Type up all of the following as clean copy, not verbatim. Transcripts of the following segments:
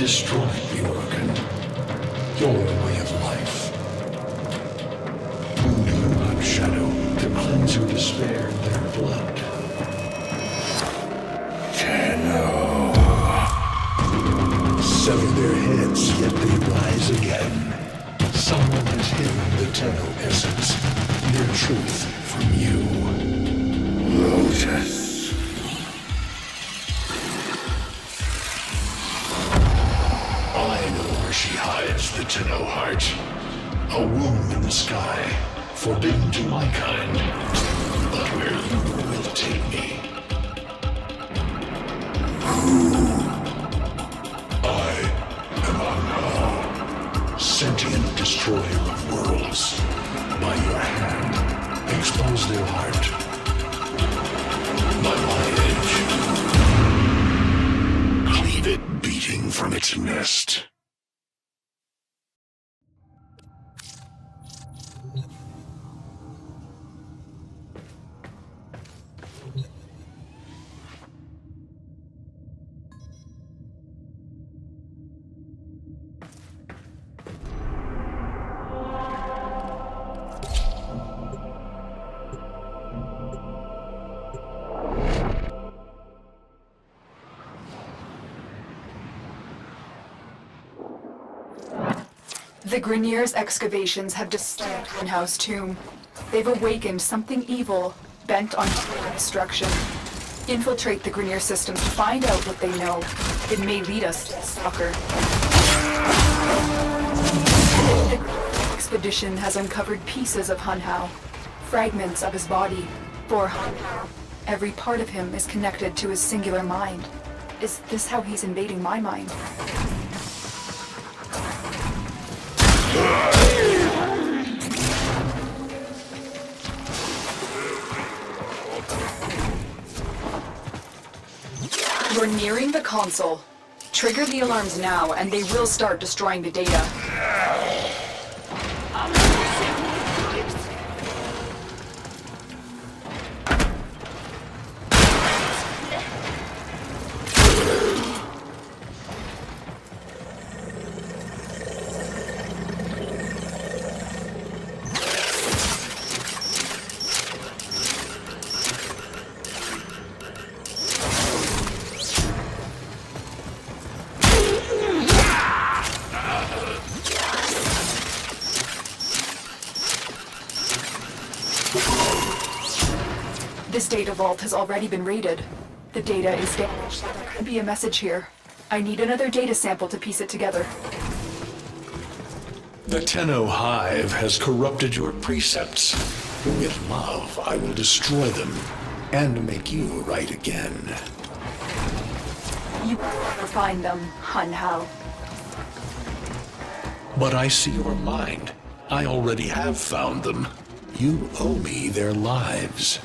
destroy the organ, your way of life. Wounding a blood shadow to cleanse your despair in their blood. Tenno. Sever their heads, yet they rise again. Someone has hidden the Tenno essence, their truth from you. Lotus. I know where she hides the Tenno heart. A womb in the sky, forbidden to my kind, but where you will take me. I am Anhal, sentient destroyer of worlds. By your hand, expose their heart. By my edge, cleave it beating from its nest. The Grineer's excavations have disturbed Greenhouse Tomb. They've awakened something evil, bent on destruction. Infiltrate the Grineer systems to find out what they know. It may lead us to the Stalker. The Grineer expedition has uncovered pieces of Hunhao, fragments of his body. For Hunhao, every part of him is connected to his singular mind. Is this how he's invading my mind? You're nearing the console. Trigger the alarms now, and they will start destroying the data. This data vault has already been raided. The data is damaged. There could be a message here. I need another data sample to piece it together. The Tenno Hive has corrupted your precepts. With love, I will destroy them and make you right again. You will never find them, Hunhao. But I see your mind. I already have found them. You owe me their lives.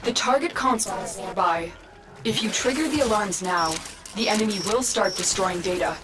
The target console is nearby. If you trigger the alarms now, the enemy will start destroying data.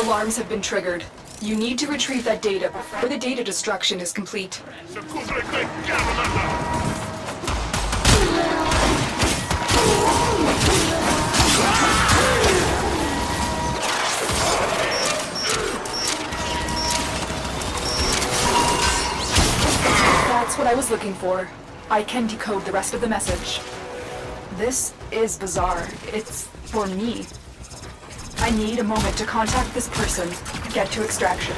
Alarms have been triggered. You need to retrieve that data before the data destruction is complete. That's what I was looking for. I can decode the rest of the message. This is bizarre. It's for me. I need a moment to contact this person, get to extraction.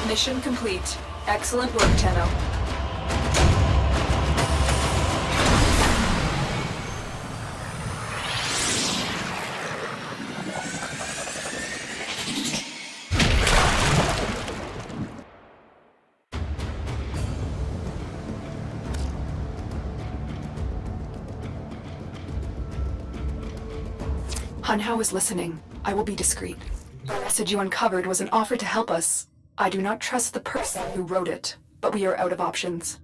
Mission complete. Excellent work, Tenno. Hunhao is listening. I will be discreet. The message you uncovered was an offer to help us. I do not trust the person who wrote it, but we are out of options.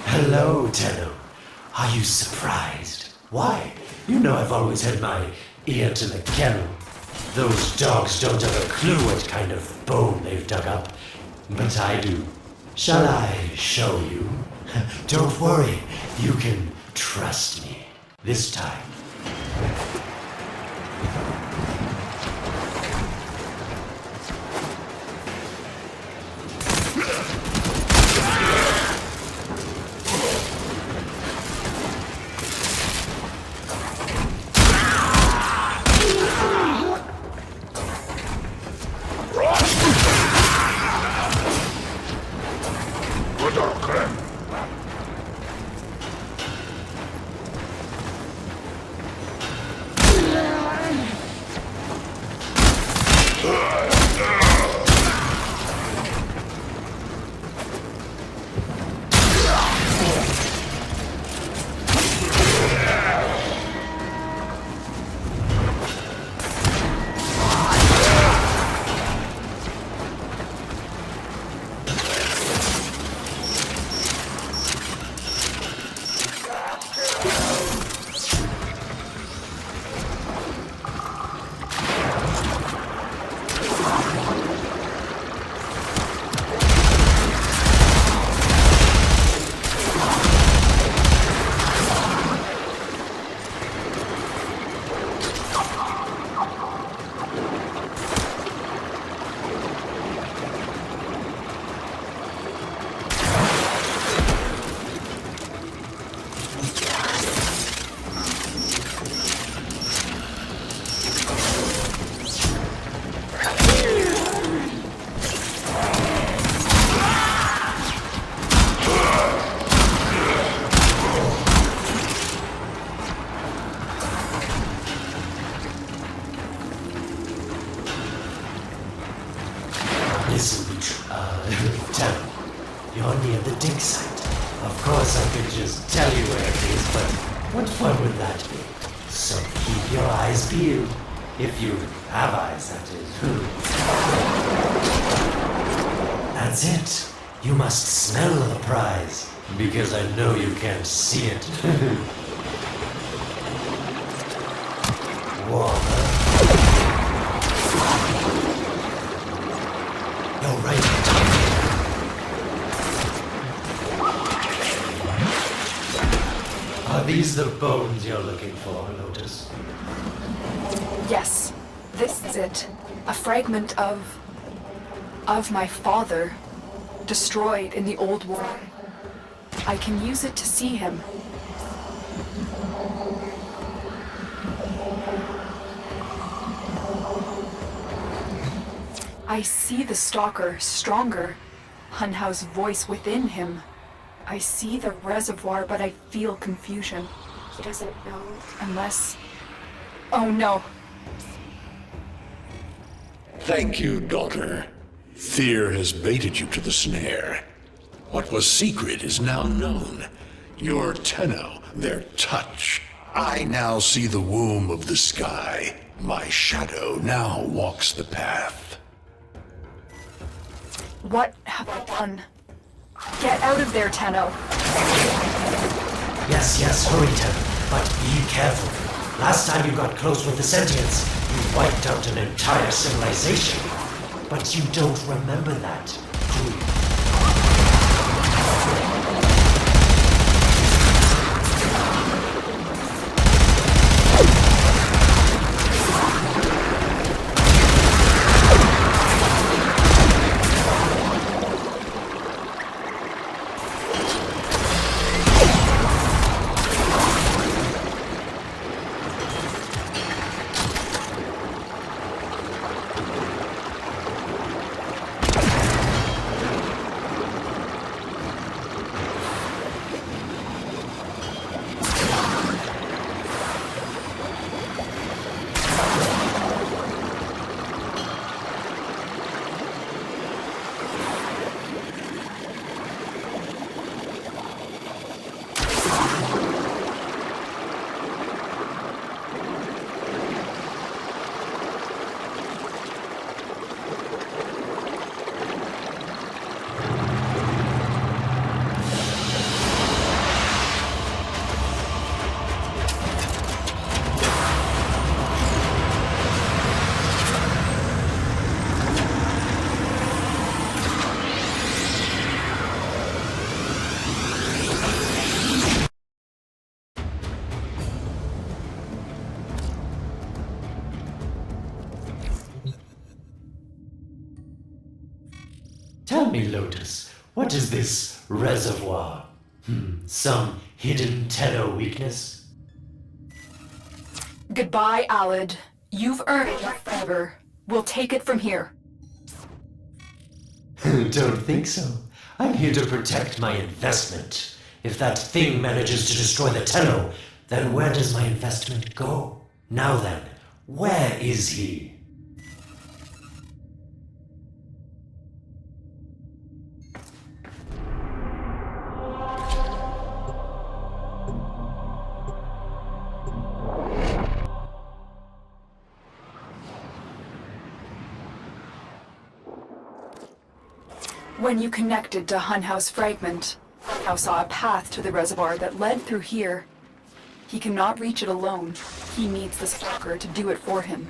Hello, Tenno. Are you surprised? Why? You know I've always had my ear to the kennel. Those dogs don't have a clue what kind of bone they've dug up. But I do. Shall I show you? Don't worry. You can trust me. This time. Tell me, you're near the dig site. Of course I could just tell you where it is, but what fun would that be? So keep your eyes peeled. If you have eyes, that is. That's it. You must smell the prize, because I know you can't see it. Water. You're right. Are these the bones you're looking for, Lotus? Yes, this is it. A fragment of my father, destroyed in the old war. I can use it to see him. I see the stalker stronger, Hunhow's voice within him. I see the reservoir, but I feel confusion. He doesn't know unless... Oh no. Thank you, daughter. Fear has baited you to the snare. What was secret is now known. Your Tenno, their touch. I now see the womb of the sky. My shadow now walks the path. What have I done? Get out of there, Tenno. Yes, hurry, Tenno, but be careful. Last time you got close with the sentients, you wiped out an entire civilization. But you don't remember that, do you? Tell me, Lotus, what is this reservoir? Some hidden Tenno weakness? Goodbye, Alid. You've earned your favor. We'll take it from here. Don't think so. I'm here to protect my investment. If that thing manages to destroy the Tenno, then where does my investment go? Now then, where is he? When you connected to Hunhow's fragment, Hunhow saw a path to the reservoir that led through here. He cannot reach it alone. He needs the stalker to do it for him.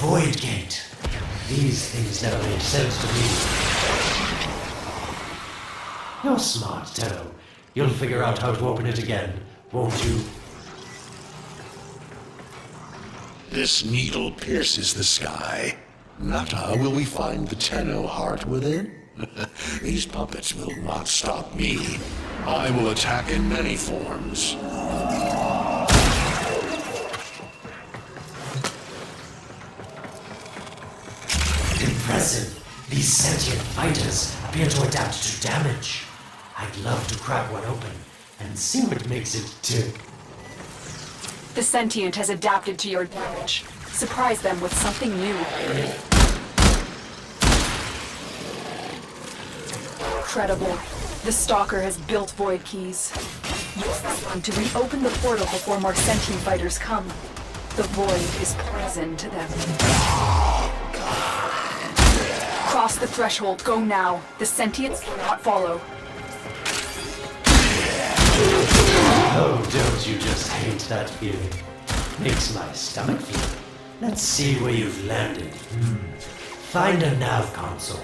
Void gate. These things never made sense to me. You're smart, Tenno. You'll figure out how to open it again, won't you? This needle pierces the sky. Not how will we find the Tenno heart within? These puppets will not stop me. I will attack in many forms. Impressive. These sentient fighters appear to adapt to damage. I'd love to crack one open and see what makes it tick. The sentient has adapted to your damage. Surprise them with something new. Incredible. The Stalker has built void keys. Use this one to reopen the portal before more sentient fighters come. The void is poison to them. Cross the threshold. Go now. The sentients cannot follow. Oh, don't you just hate that feeling? Makes my stomach feel. Let's see where you've landed. Find a nav console.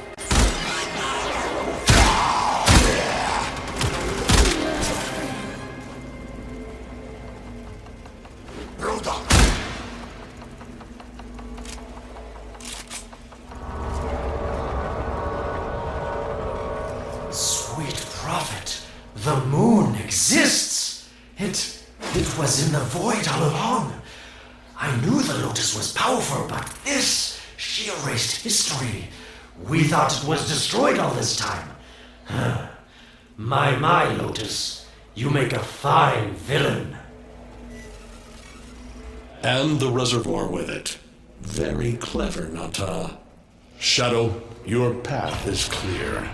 Sweet prophet, the moon exists! It was in the void all along. I knew the Lotus was powerful, but this, she erased history. We thought it was destroyed all this time. My, Lotus, you make a fine villain. And the reservoir with it. Very clever, Nata. Shadow, your path is clear.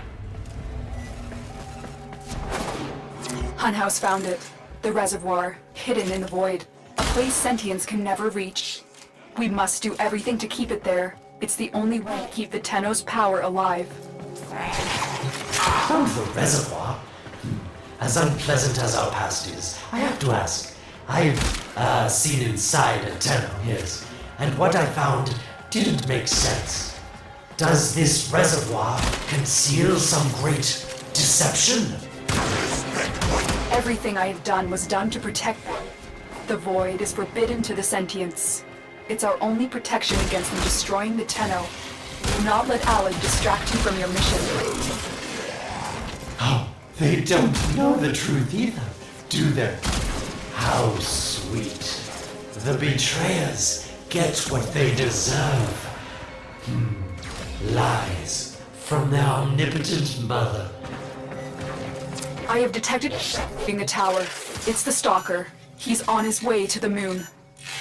Hunhouse found it. The reservoir, hidden in the void. A place sentients can never reach. We must do everything to keep it there. It's the only way to keep the Tenno's power alive. Found the reservoir? As unpleasant as our past is, I have to ask. I've seen inside a Tenno, yes, and what I found didn't make sense. Does this reservoir conceal some great deception? Everything I have done was done to protect them. The void is forbidden to the sentients. It's our only protection against them destroying the Tenno. Do not let Alad distract you from your mission. Oh, they don't know the truth either, do they? How sweet. The betrayers get what they deserve. Lies from their omnipotent mother. I have detected in the tower. It's the Stalker. He's on his way to the moon.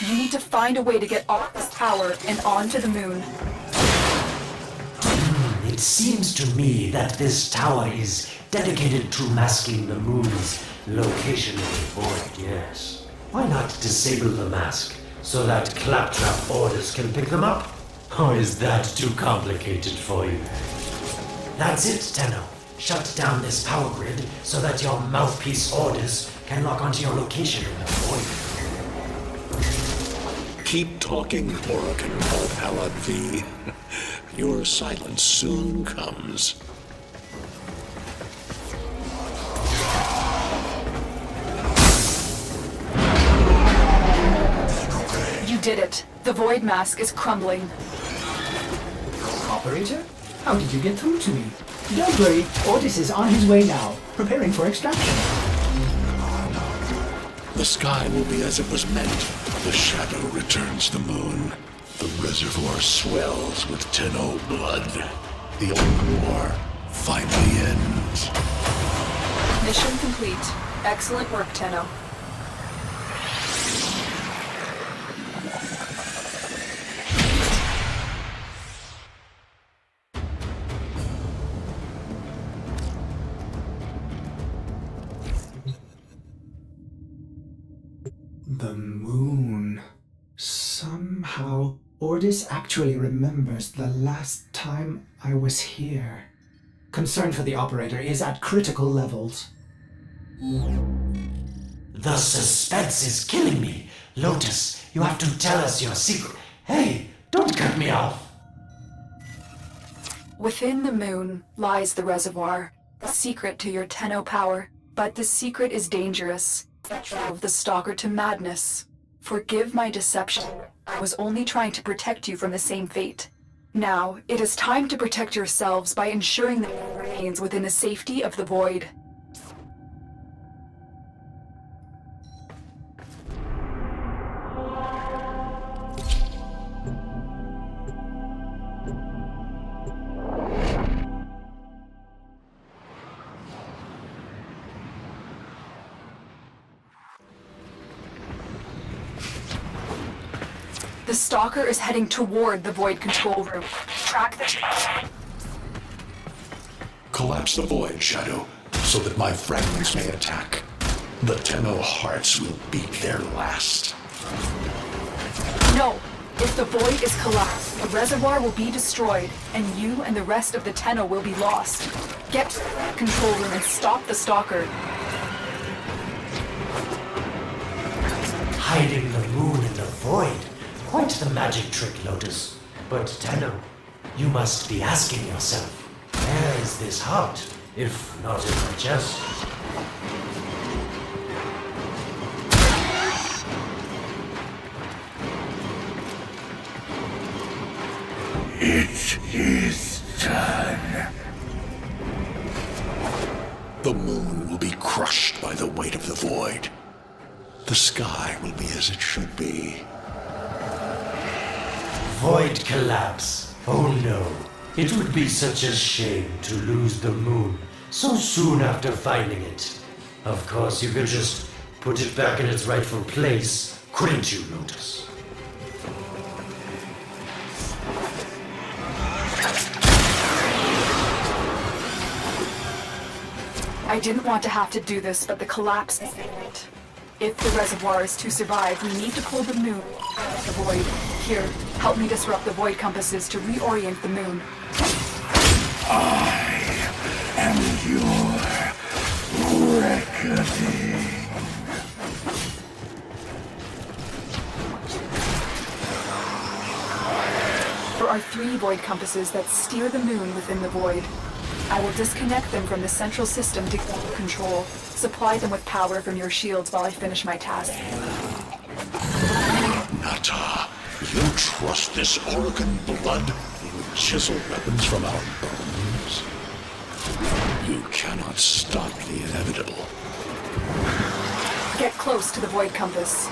You need to find a way to get off this tower and onto the moon. It seems to me that this tower is dedicated to masking the moon's location in the void, yes. Why not disable the mask so that claptrap orders can pick them up? Or is that too complicated for you? That's it, Tenno. Shut down this power grid so that your mouthpiece orders can lock onto your location in the void. Keep talking, Oracle of Alad V. Your silence soon comes. You did it. The void mask is crumbling. Operator? How did you get through to me? Don't worry, Otis is on his way now, preparing for extraction. The sky will be as it was meant. The shadow returns the moon. The reservoir swells with Tenno blood. The old war finally ends. Mission complete. Excellent work, Tenno. The moon. Somehow, Ordis actually remembers the last time I was here. Concern for the operator is at critical levels. The suspense is killing me. Lotus, you have to tell us your secret. Hey, don't cut me off. Within the moon lies the reservoir, a secret to your Tenno power. But the secret is dangerous. It drove the Stalker to madness. Forgive my deception. I was only trying to protect you from the same fate. Now, it is time to protect yourselves by ensuring that it remains within the safety of the void. The The stalker is heading toward the void control room. Track the... Collapse the void, Shadow, so that my fragments may attack. The Tenno hearts will beat their last. No! If the void is collapsed, the reservoir will be destroyed, and you and the rest of the Tenno will be lost. Get to the control room and stop the stalker. Hiding the moon in the void. Quite the magic trick, Lotus. But Tenno, you must be asking yourself, where is this heart, if not in my chest? It is done. The moon will be crushed by the weight of the void. The sky will be as it should be. Void collapse. Oh no. It would be such a shame to lose the moon so soon after finding it. Of course, you could just put it back in its rightful place, couldn't you, Lotus? I didn't want to have to do this, but the collapse is imminent. If the reservoir is to survive, we need to pull the moon out of the void. Here, help me disrupt the void compasses to reorient the moon. I am your reckoning. There are 3 void compasses that steer the moon within the void. I will disconnect them from the central system to gain control. Supply them with power from your shields while I finish my task. Nata, you trust this Orokin blood with chisel weapons from our bones? You cannot stop the inevitable. Get close to the void compass.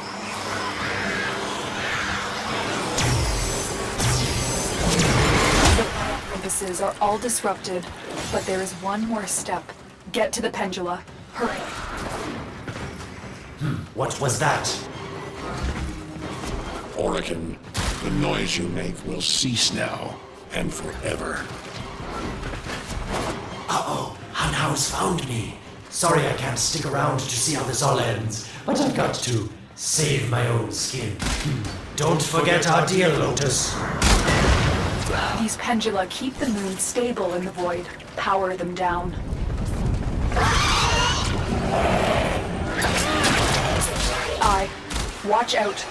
The compasses are all disrupted, but there is one more step. Get to the pendula. Hurry. What was that? Orokin, the noise you make will cease now and forever. Uh-oh, Hanau's found me. Sorry I can't stick around to see how this all ends, but I've got to save my own skin. Don't forget our deal, Lotus. These pendula keep the moon stable in the void. Power them down. Watch out.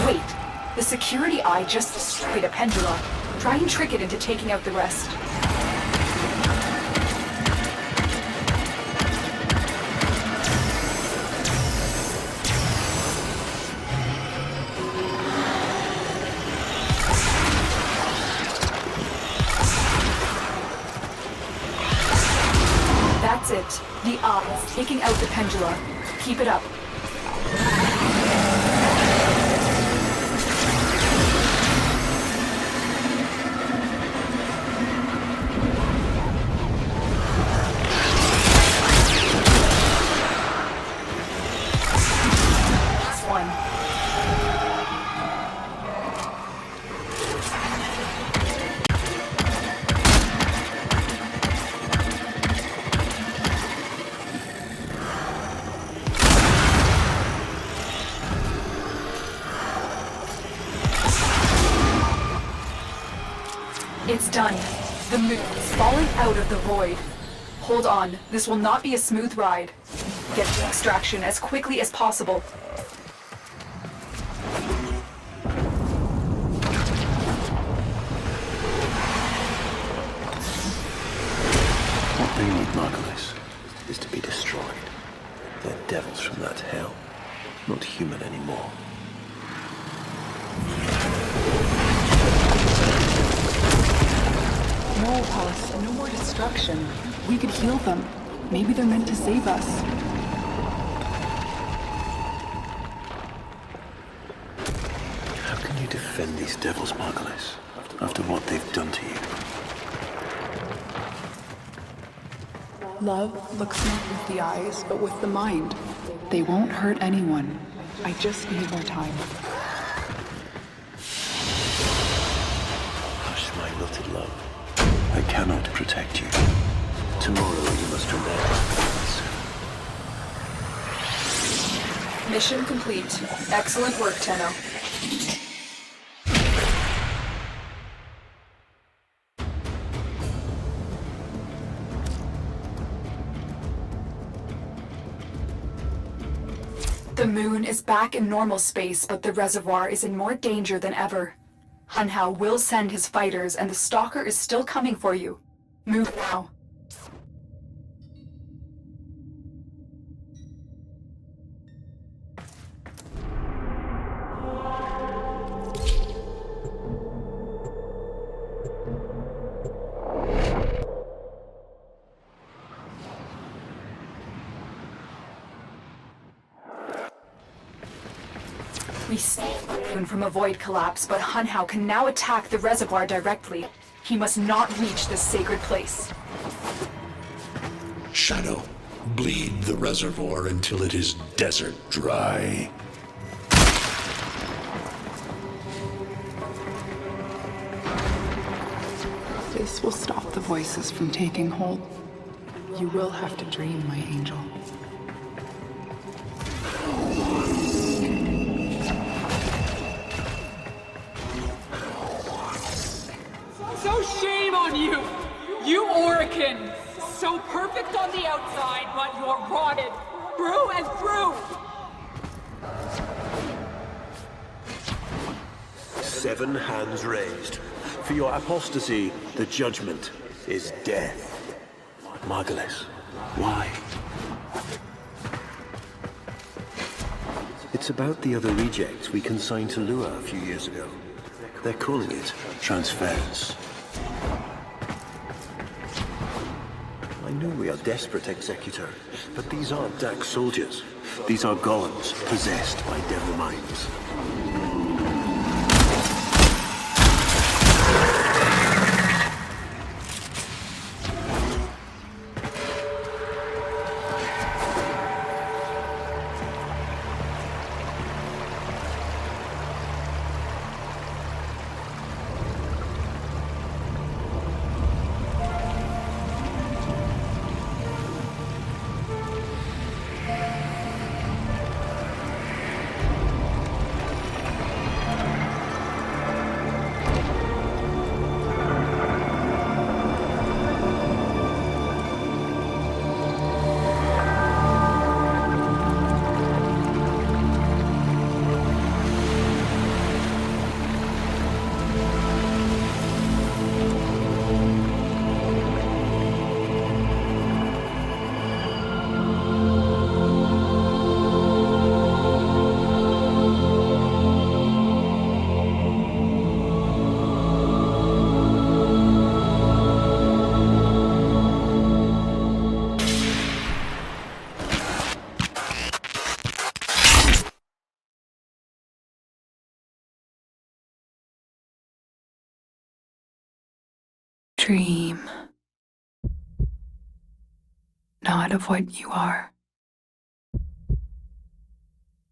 Wait, the security eye just destroyed a pendula. Try and trick it into taking out the rest. That's it. The eye is taking out the pendula. Keep it up. Last one. It's done. The moon is falling out of the void. Hold on, this will not be a smooth ride. Get to extraction as quickly as possible. One thing with Margulis is to be destroyed. They're devils from that hell, not human anymore. No, Pulse, no more destruction. We could heal them. Maybe they're meant to save us. How can you defend defend these devils, Margulis, after what they've done to you? Love looks not with the eyes, but with the mind. They won't hurt anyone. I just need more time. Hush, my wilted love. I cannot protect you. Tomorrow you must remember. Mission complete. Excellent work, Tenno. The moon is back in normal space, but the reservoir is in more danger than ever. Hunhao will send his fighters, and the Stalker is still coming for you. Move now. We saved the moon from a void collapse, but Hunhao can now attack the reservoir directly. He must not reach this sacred place. Shadow, bleed the reservoir until it is desert dry. This will stop the voices from taking hold. You will have to dream, my angel. So shame on you! You Orican! So perfect on the outside, but you're rotted through and through! 7 hands raised. For your apostasy, the judgment is death. Margulis, why? It's about the other rejects we consigned to Lua a few years ago. They're calling it transference. I know we are desperate, Executor, but these aren't Dax soldiers. These are golems possessed by devil minds. Dream. Not of what you are,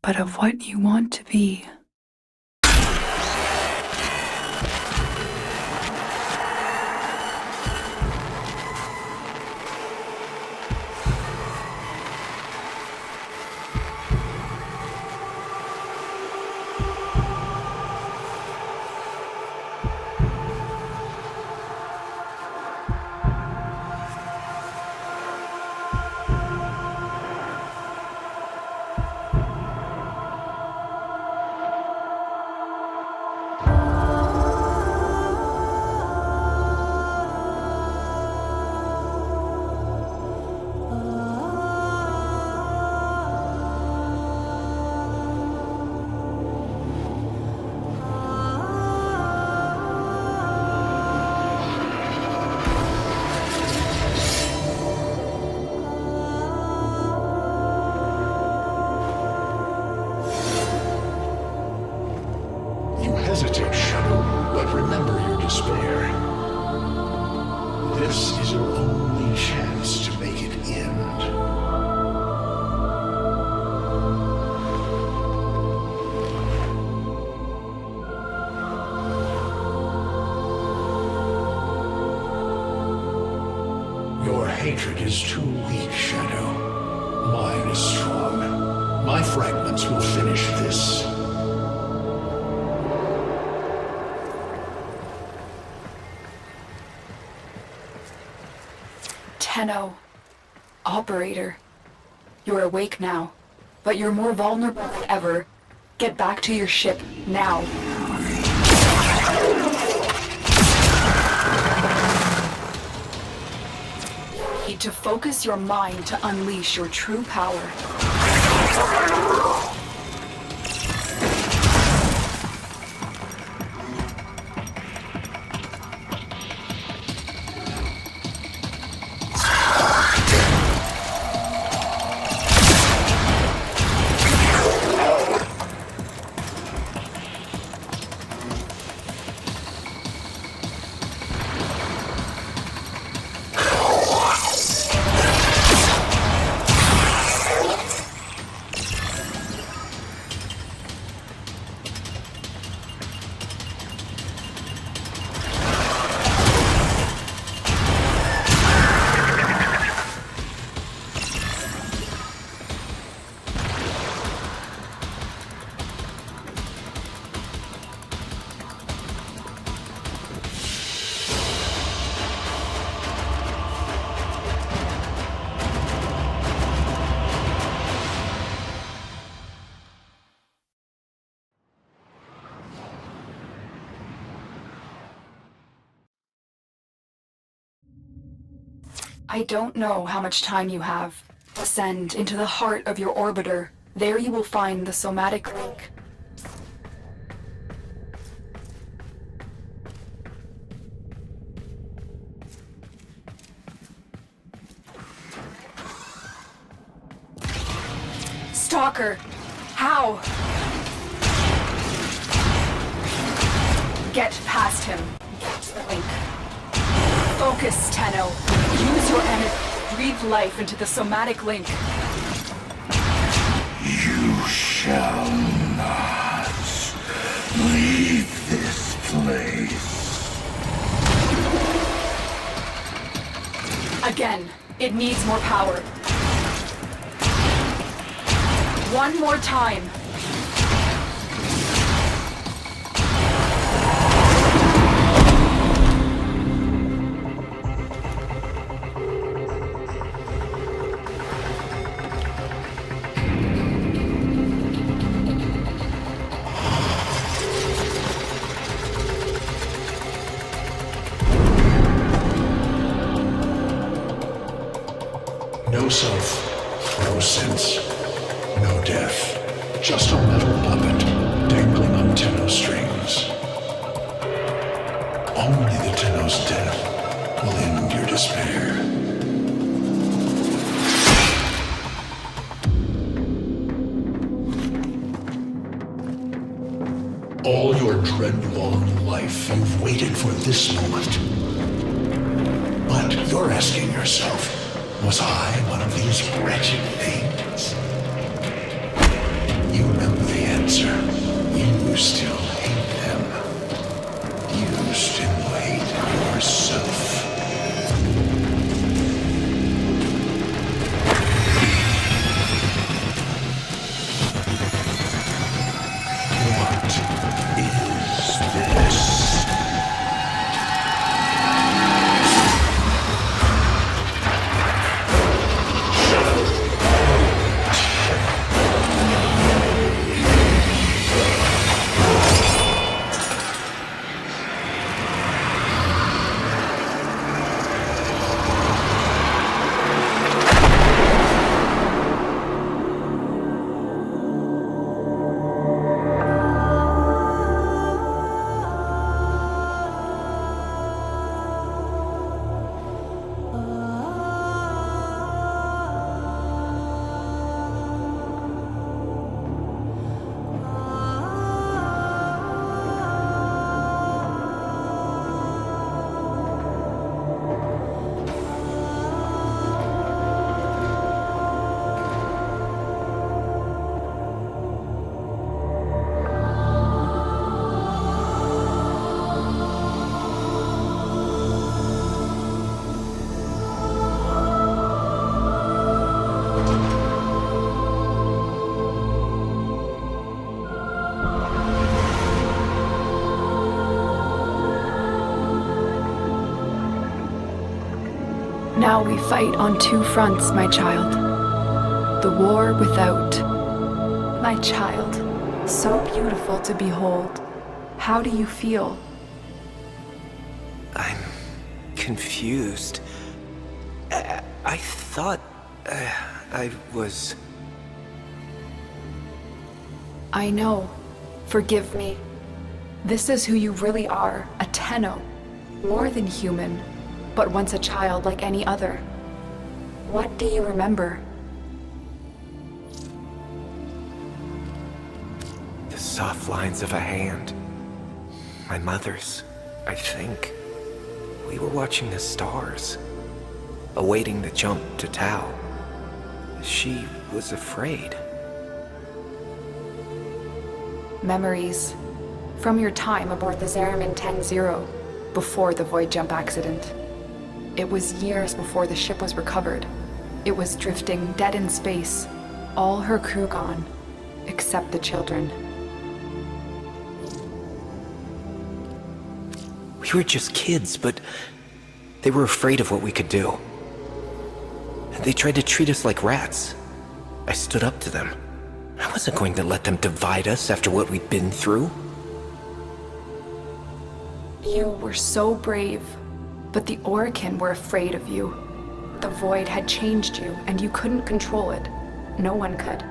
but of what you want to be. You hesitate, But remember your despair. This is your only chance to make it end. Your hatred is too weak, Shadow. Mine is strong. My fragments will finish this. Tenno. Operator. You're awake now, but you're more vulnerable than ever. Get back to your ship, now. You need to focus your mind to unleash your true power. I don't know how much time you have. Ascend into the heart of your orbiter. There you will find the somatic link. Stalker! How? Get past him. Get to the link. Focus, Tenno. Use your energy. Breathe life into the somatic link. You shall not leave this place. Again, it needs more power. One more time. No self, no sense, no death. Just a metal puppet dangling on Tenno strings. Only the Tenno's death will end your despair. All your dread-long life, you've waited for this moment. But you're asking yourself, was I one of these wretched things? You remember the answer. You still hate them. You still hate yourself. What is this? Now we fight on two fronts, my child. The war without. My child, so beautiful to behold. How do you feel? I'm confused. I thought I was... I know. Forgive me. This is who you really are, a Tenno. More than human, but once a child like any other. What do you remember? The soft lines of a hand. My mother's, I think. We were watching the stars, awaiting the jump to Tau. She was afraid. Memories. From your time aboard the Zariman 10-0, before the void jump accident. It was years before the ship was recovered. It was drifting dead in space, all her crew gone, except the children. We were just kids, but they were afraid of what we could do. They tried to treat us like rats. I stood up to them. I wasn't going to let them divide us after what we'd been through. You were so brave, but the Orokin were afraid of you. The void had changed you, and you couldn't control it. No one could.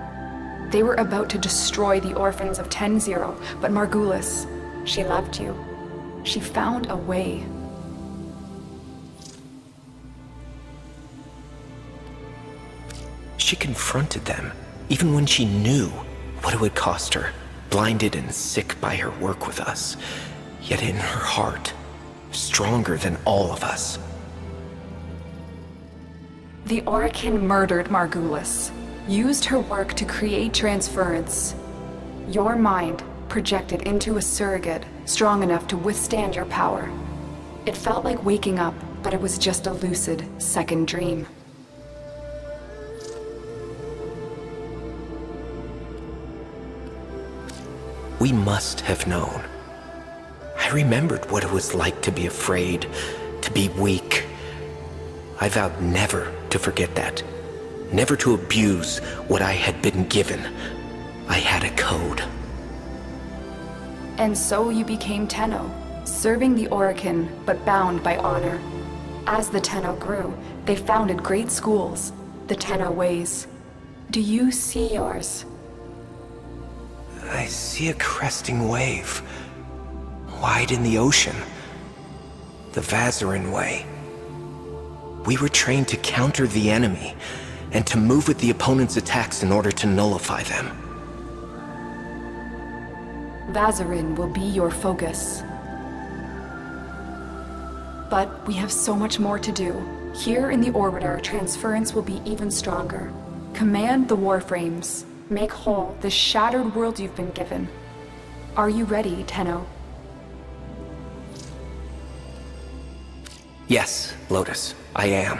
They were about to destroy the orphans of 10-0, but Margulis, she loved you. She found a way. She confronted them, even when she knew what it would cost her, blinded and sick by her work with us, yet in her heart, stronger than all of us. The Orokin murdered Margulis, used her work to create transference. Your mind projected into a surrogate strong enough to withstand your power. It felt like waking up, but it was just a lucid second dream. We must have known. I remembered what it was like to be afraid, to be weak. I vowed never to forget that. Never to abuse what I had been given. I had a code. And so you became Tenno, serving the Orokin, but bound by honor. As the Tenno grew, they founded great schools, the Tenno ways. Do you see yours? I see a cresting wave, wide in the ocean. The Vazarin way. We were trained to counter the enemy, and to move with the opponent's attacks in order to nullify them. Vazarin will be your focus. But we have so much more to do. Here in the Orbiter, transference will be even stronger. Command the Warframes. Make whole the shattered world you've been given. Are you ready, Tenno? Yes, Lotus, I am.